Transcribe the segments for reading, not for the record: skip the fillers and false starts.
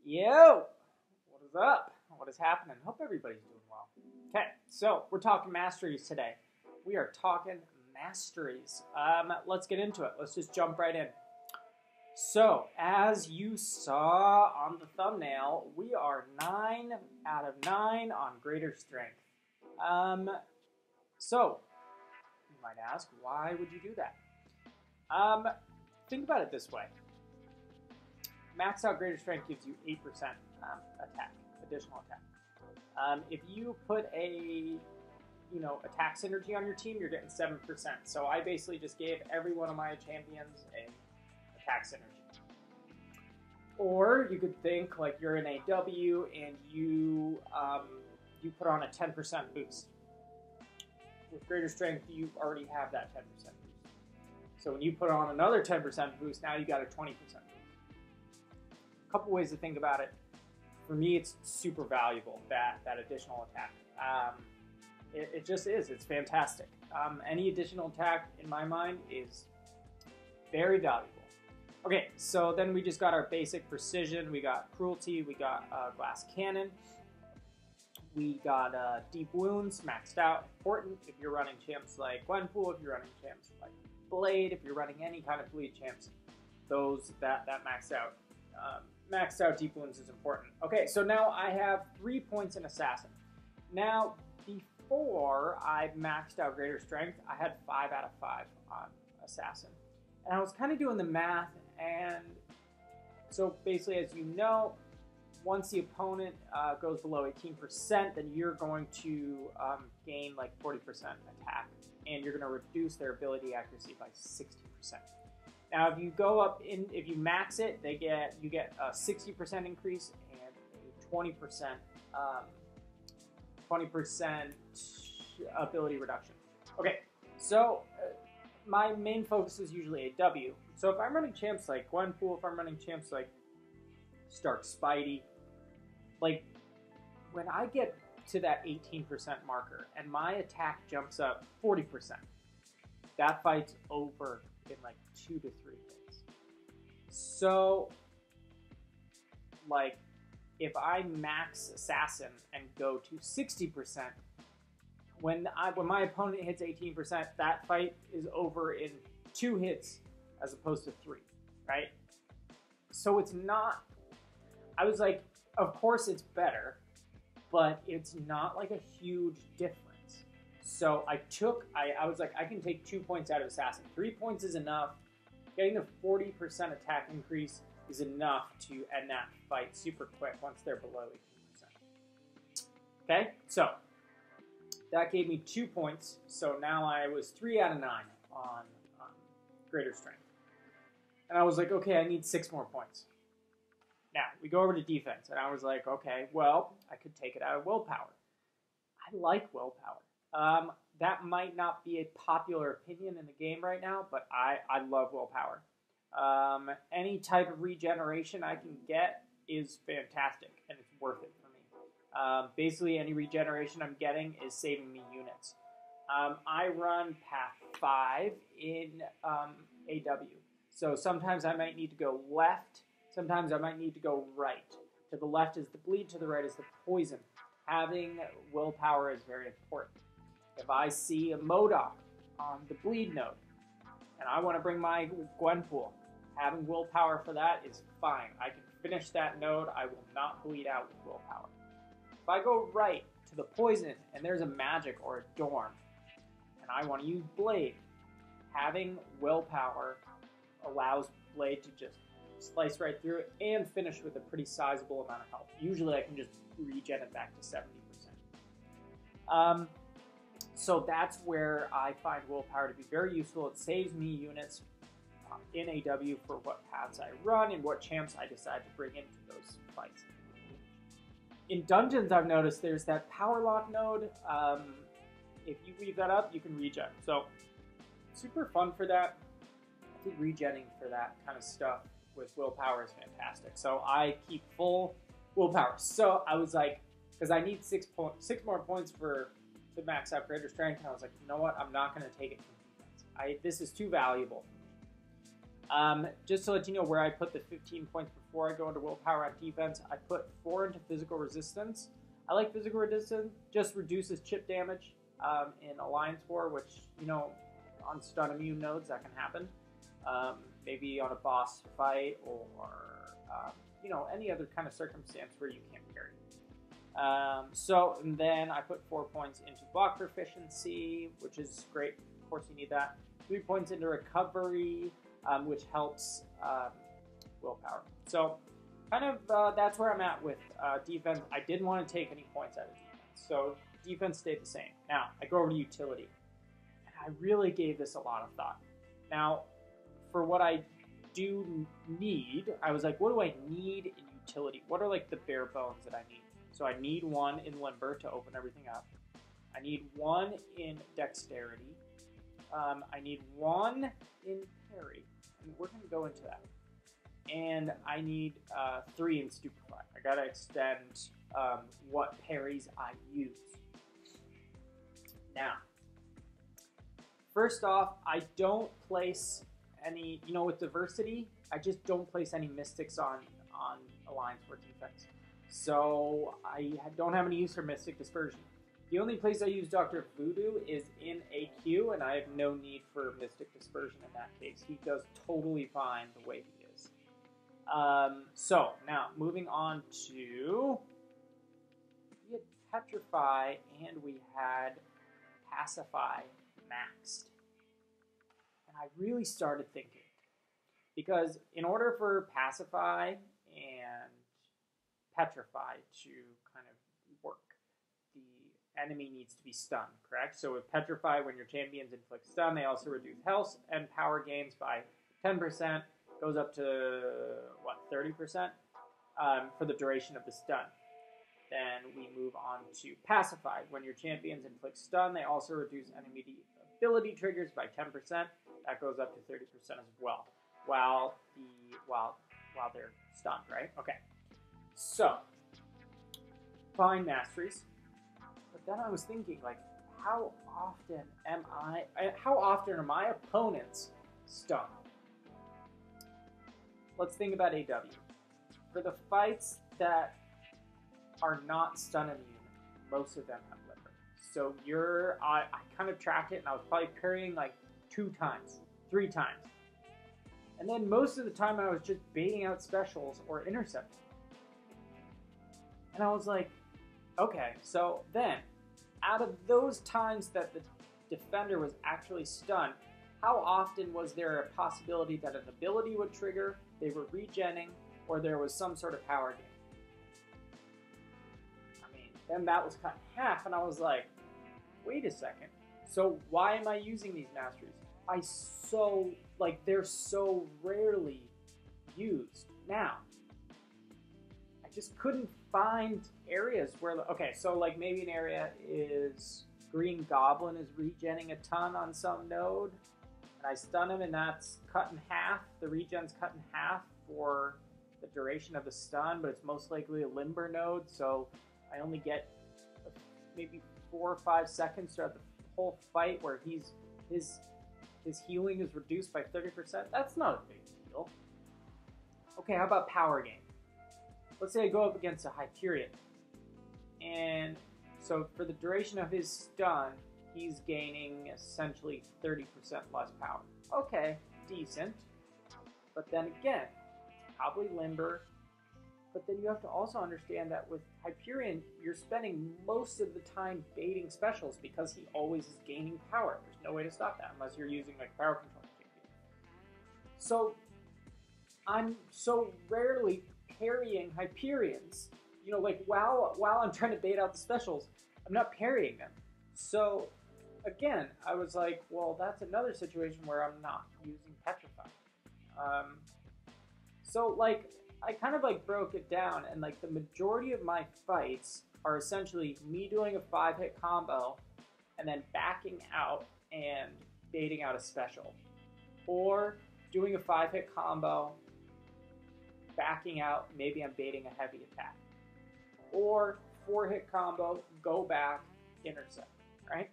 Yo, what is up? What is happening? Hope everybody's doing well. Okay, so we're talking masteries today. We are talking masteries. Let's get into it. Let's just jump right in. So, as you saw on the thumbnail, we are 9 out of 9 on greater strength. So, you might ask, why would you do that? Think about it this way. Maxed out greater strength gives you 8% attack, additional attack. If you put a, attack synergy on your team, you're getting 7%. So I basically just gave every one of my champions a attack synergy. Or you could think like you're in AW and you put on a 10% boost. With greater strength, you already have that 10% boost. So when you put on another 10% boost, now you got a 20% boost. Couple ways to think about it. For me, it's super valuable, that additional attack. It just is. It's fantastic. Any additional attack, in my mind, is very valuable. Okay, so then we just got our basic precision. We got cruelty. We got glass cannon. We got deep wounds maxed out. Important if you're running champs like Gwenpool, if you're running champs like Blade, if you're running any kind of bleed champs, those that maxed out. Maxed out deep wounds is important. Okay, so now I have 3 points in assassin. Now, before I maxed out greater strength, I had 5 out of 5 on assassin. And I was kind of doing the math, and so basically, as you know, once the opponent goes below 18%, then you're going to gain like 40% attack, and you're going to reduce their ability accuracy by 60%. Now, if you go up in, if you max it, you get a 60% increase and a 20% ability reduction. Okay, so my main focus is usually AW. So if I'm running champs like Gwenpool, if I'm running champs like Stark Spidey, like when I get to that 18% marker and my attack jumps up 40%, that fight's over in like 2 to 3 hits. So, like, if I max assassin and go to 60%, when my opponent hits 18%, that fight is over in 2 hits as opposed to 3, right? So it's not. I was like, of course it's better, but it's not like a huge difference. So I was like, I can take 2 points out of assassin. 3 points is enough. Getting the 40% attack increase is enough to end that fight super quick once they're below 18%. Okay, so that gave me 2 points. So now I was 3 out of 9 on greater strength. And I was like, okay, I need 6 more points. Now, we go over to defense, and I was like, okay, well, I could take it out of willpower. I like willpower. That might not be a popular opinion in the game right now, but I love willpower. Any type of regeneration I can get is fantastic, and it's worth it for me. Basically, any regeneration I'm getting is saving me units. I run Path 5 in AW, so sometimes I might need to go left, sometimes I might need to go right. To the left is the bleed, to the right is the poison. Having willpower is very important. If I see a Modok on the bleed node and I want to bring my Gwenpool, having willpower for that is fine. I can finish that node. I will not bleed out with willpower. If I go right to the poison and there's a magic or a dorm and I want to use Blade, having willpower allows Blade to just slice right through it and finish with a pretty sizable amount of health. Usually I can just regen it back to 70%. So that's where I find willpower to be very useful. It saves me units in AW for what paths I run and what champs I decide to bring into those fights. In dungeons, I've noticed there's that power lock node. If you leave that up, you can regen. So super fun for that. I think regenning for that kind of stuff with willpower is fantastic. So I keep full willpower. So I was like, because I need 6 more points to max out greater strength, and I was like, you know what? I'm not going to take it from defense. This is too valuable. Just to let you know where I put the 15 points before I go into willpower at defense, I put 4 into physical resistance. I like physical resistance, just reduces chip damage in Alliance War, which, you know, on stun immune nodes that can happen. Maybe on a boss fight or, you know, any other kind of circumstance where you can't carry. And then I put 4 points into block proficiency, which is great. Of course, you need that. 3 points into recovery, which helps willpower. So kind of that's where I'm at with defense. I didn't want to take any points out of defense, so defense stayed the same. Now I go over to utility, and I really gave this a lot of thought. Now, for what I do need, I was like, what do I need in utility? What are like the bare bones that I need? So I need 1 in limber to open everything up. I need 1 in dexterity. I need 1 in parry, and we're going to go into that. And I need 3 in stupefy. I got to extend what parries I use. Now, first off, I don't place any, you know, with diversity, I just don't place any mystics on Alliance for defense. So I don't have any use for Mystic Dispersion. The only place I use Dr. Voodoo is in AQ, and I have no need for Mystic Dispersion in that case. He does totally fine the way he is. So, now, moving on to... We had Petrify, and we had Pacify maxed. And I really started thinking. Because in order for Pacify and Petrify to kind of work, the enemy needs to be stunned, correct? So with Petrify, when your champions inflict stun, they also reduce health and power gains by 10%, goes up to, what, 30% for the duration of the stun. Then we move on to Pacify. When your champions inflict stun, they also reduce enemy ability triggers by 10%. That goes up to 30% as well, while they're stunned, right? Okay. So, fine Masteries. But then I was thinking, like, how often are my opponents stunned? Let's think about AW. For the fights that are not stun immune, most of them have limber. So I kind of tracked it, and I was probably parrying like 2 times, 3 times. And then most of the time I was just baiting out specials or intercepting. And I was like, okay, so then, out of those times that the defender was actually stunned, how often was there a possibility that an ability would trigger, they were regenning, or there was some sort of power gain? I mean, then that was cut in half, and I was like, wait a second. So why am I using these masteries? They're so rarely used now. I just couldn't find areas where, okay, so like maybe an area is Green Goblin is regenning a ton on some node, and I stun him, and that's cut in half. The regen's cut in half for the duration of the stun, but it's most likely a limber node, so I only get maybe 4 or 5 seconds throughout the whole fight where his healing is reduced by 30%. That's not a big deal. Okay, how about power gain? Let's say I go up against a Hyperion, and so for the duration of his stun, he's gaining essentially 30% less power. Okay, decent. But then again, it's probably limber. But then you have to also understand that with Hyperion, you're spending most of the time baiting specials because he always is gaining power. There's no way to stop that unless you're using like power control. So I'm so rarely parrying Hyperions. You know, like while I'm trying to bait out the specials, I'm not parrying them. So again, I was like, well, that's another situation where I'm not using Petrify. So like, I kind of like broke it down, and like the majority of my fights are essentially me doing a 5-hit combo and then backing out and baiting out a special, or doing a 5-hit combo, backing out, maybe I'm baiting a heavy attack, or 4-hit combo, go back, intercept, right?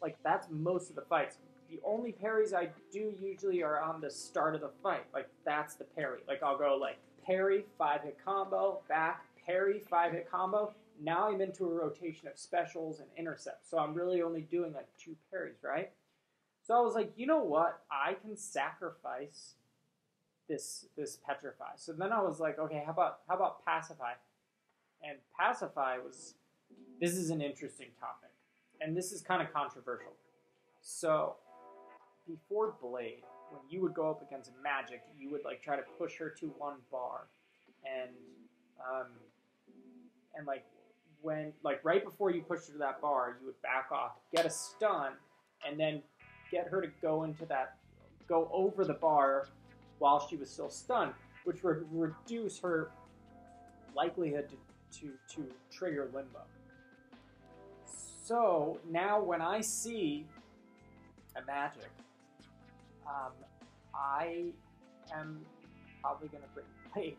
Like that's most of the fights. The only parries I do usually are on the start of the fight. Like that's the parry. Like I'll go like parry, 5-hit combo, back, parry, 5-hit combo. Now I'm into a rotation of specials and intercepts. So I'm really only doing like 2 parries, right? So I was like, you know what? I can sacrifice this petrify. So then I was like, okay, how about pacify? And pacify this is an interesting topic. And this is kind of controversial. So before Blade, when you would go up against Magic, you would like try to push her to 1 bar. And like when right before you pushed her to that bar, you would back off, get a stun, and then get her to go over the bar while she was still stunned, which would reduce her likelihood to trigger Limbo. So now when I see a Magic, I am probably going to bring Blade.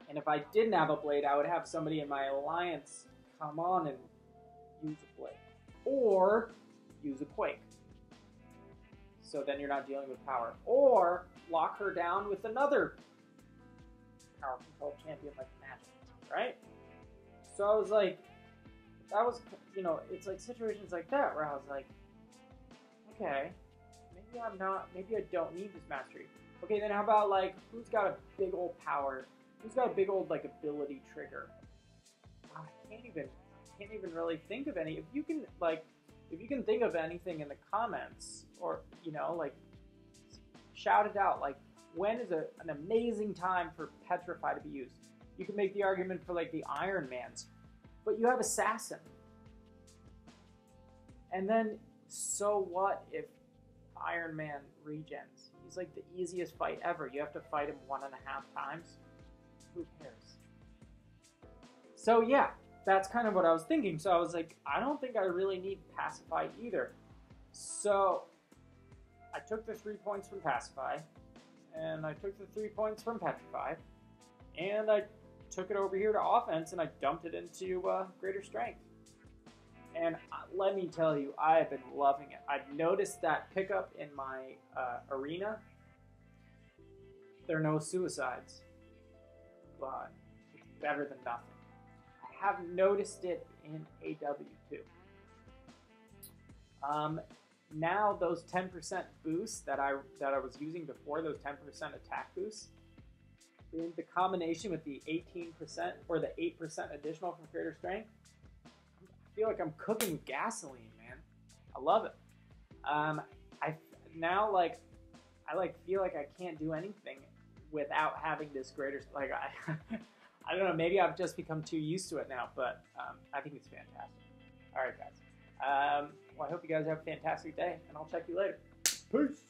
And if I didn't have a Blade, I would have somebody in my alliance come on and use a Blade. Or use a Quake. So then you're not dealing with power. Or lock her down with another power control champion like Magic, right? So I was like, that was, it's like situations like that where I was like, okay, maybe I don't need this mastery. Okay, then how about like, who's got a big old power? Who's got a big old like ability trigger? I can't even really think of any. If you can think of anything in the comments, or like shout it out. Like, when is an amazing time for Petrify to be used? You can make the argument for like the Iron Mans, but you have Assassin. And then, so what if Iron Man regens? He's like the easiest fight ever. You have to fight him 1.5 times. Who cares? So yeah, that's kind of what I was thinking. So I was like, I don't think I really need Pacify either. So I took the 3 points from Pacify, and I took the 3 points from Petrify, and I took it over here to offense, and I dumped it into Greater Strength. And let me tell you, I have been loving it. I've noticed that pickup in my arena. There are no suicides, but it's better than nothing. I have noticed it in AW too. Now those 10% boosts that I was using before, those 10% attack boosts, in the combination with the 18% or the 8% additional from Greater Strength, I feel like I'm cooking with gasoline, man. I love it. I feel like I can't do anything without having this greater, like, I don't know, maybe I've just become too used to it now, but I think it's fantastic. All right, guys. Well, I hope you guys have a fantastic day, and I'll check you later. Peace.